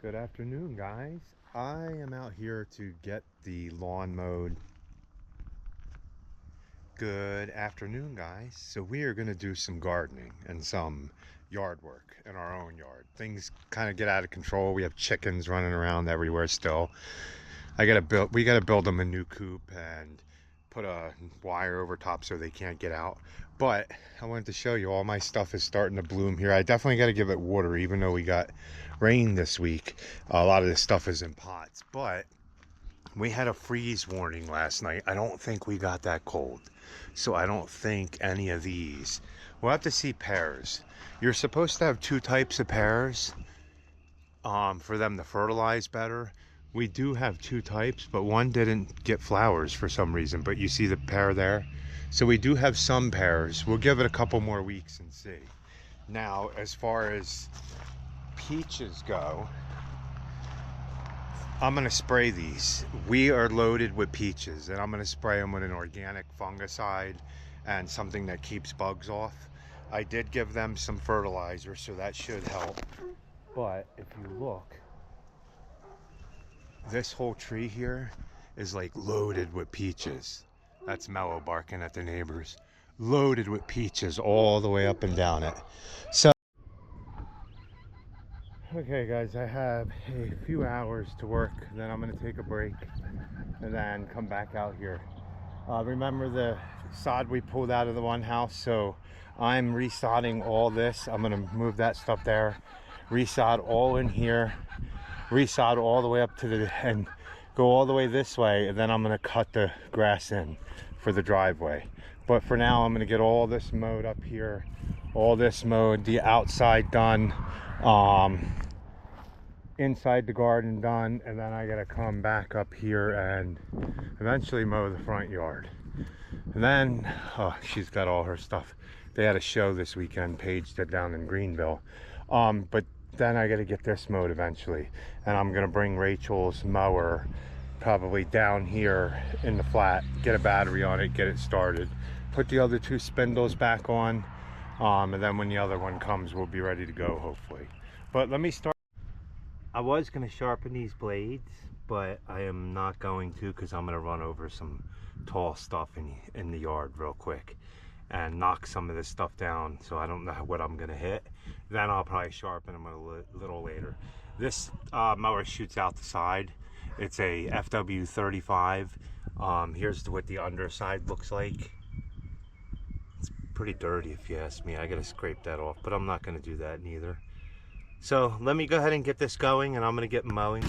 Good afternoon, guys. I am out here to get the lawn mowed. Good afternoon, guys. So we are going to do some gardening and some yard work in our own yard. Things kind of get out of control. We have chickens running around everywhere still. We got to build them a new coop and put a wire over top so they can't get out. But I wanted to show you all my stuff is starting to bloom here. I definitely got to give it water, even though we got rain this week. A lot of this stuff is in pots, but we had a freeze warning last night. I don't think we got that cold, so I don't think any of these. We'll have to see pears. You're supposed to have two types of pears for them to fertilize better. We do have two types, but one didn't get flowers for some reason. But you see the pear there? So we do have some pears. We'll give it a couple more weeks and see. Now, as far as peaches go, I'm gonna spray these. We are loaded with peaches, and I'm gonna spray them with an organic fungicide and something that keeps bugs off. I did give them some fertilizer, so that should help. But if you look, this whole tree here is like loaded with peaches. That's Mellow barking at the neighbors. Loaded with peaches all the way up and down it. So, okay guys, I have a few hours to work, then I'm gonna take a break and then come back out here. Remember the sod we pulled out of the one house? So I'm resodding all this. I'm gonna move that stuff there, resod all in here, resod all the way up to the and go all the way this way, and then I'm gonna cut the grass in for the driveway. But for now, I'm gonna get all this mowed up here, all this mowed, the outside done, inside the garden done, and then I gotta come back up here and eventually mow the front yard. And then, oh, she's got all her stuff. They had a show this weekend, Paige did, down in Greenville. But then I gotta get this mowed eventually, and I'm gonna bring Rachel's mower probably down here in the flat, get a battery on it, get it started, put the other two spindles back on, and then when the other one comes, we'll be ready to go, hopefully. But let me start. I was gonna sharpen these blades, but I am not going to, because I'm gonna run over some tall stuff in the yard real quick and knock some of this stuff down, so I don't know what I'm gonna hit. Then I'll probably sharpen them a little later. This mower shoots out the side. It's a FW35. Here's what the underside looks like. It's pretty dirty if you ask me. I gotta scrape that off, but I'm not gonna do that neither. So let me go ahead and get this going, and I'm gonna get mowing.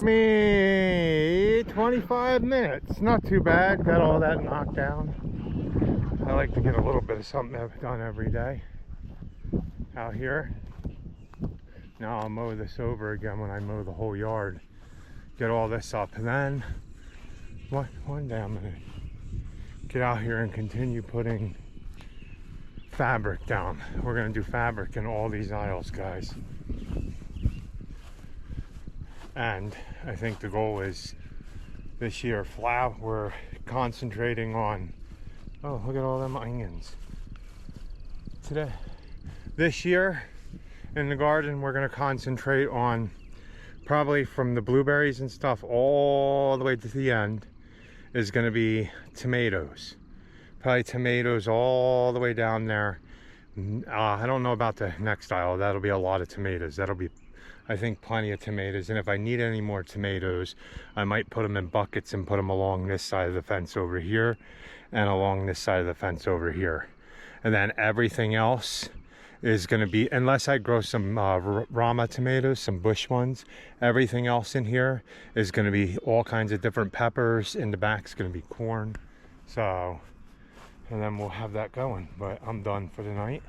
Me 25 minutes, not too bad. Got all that knocked down. I like to get a little bit of something done every day out here. Now I'll mow this over again when I mow the whole yard. Get all this up, and then one day I'm gonna get out here and continue putting fabric down. We're gonna do fabric in all these aisles, guys. And I think the goal is this year, we're concentrating on, oh, look at all them onions. This year in the garden, we're gonna concentrate on probably from the blueberries and stuff all the way to the end is gonna be tomatoes. Probably tomatoes all the way down there. I don't know about the next aisle. That'll be a lot of tomatoes. That'll be, I think, plenty of tomatoes. And if I need any more tomatoes, I might put them in buckets and put them along this side of the fence over here and along this side of the fence over here. And then everything else is going to be, unless I grow some Rama tomatoes, some bush ones, everything else in here is going to be all kinds of different peppers. In the back is going to be corn. So, and then we'll have that going. But I'm done for the night.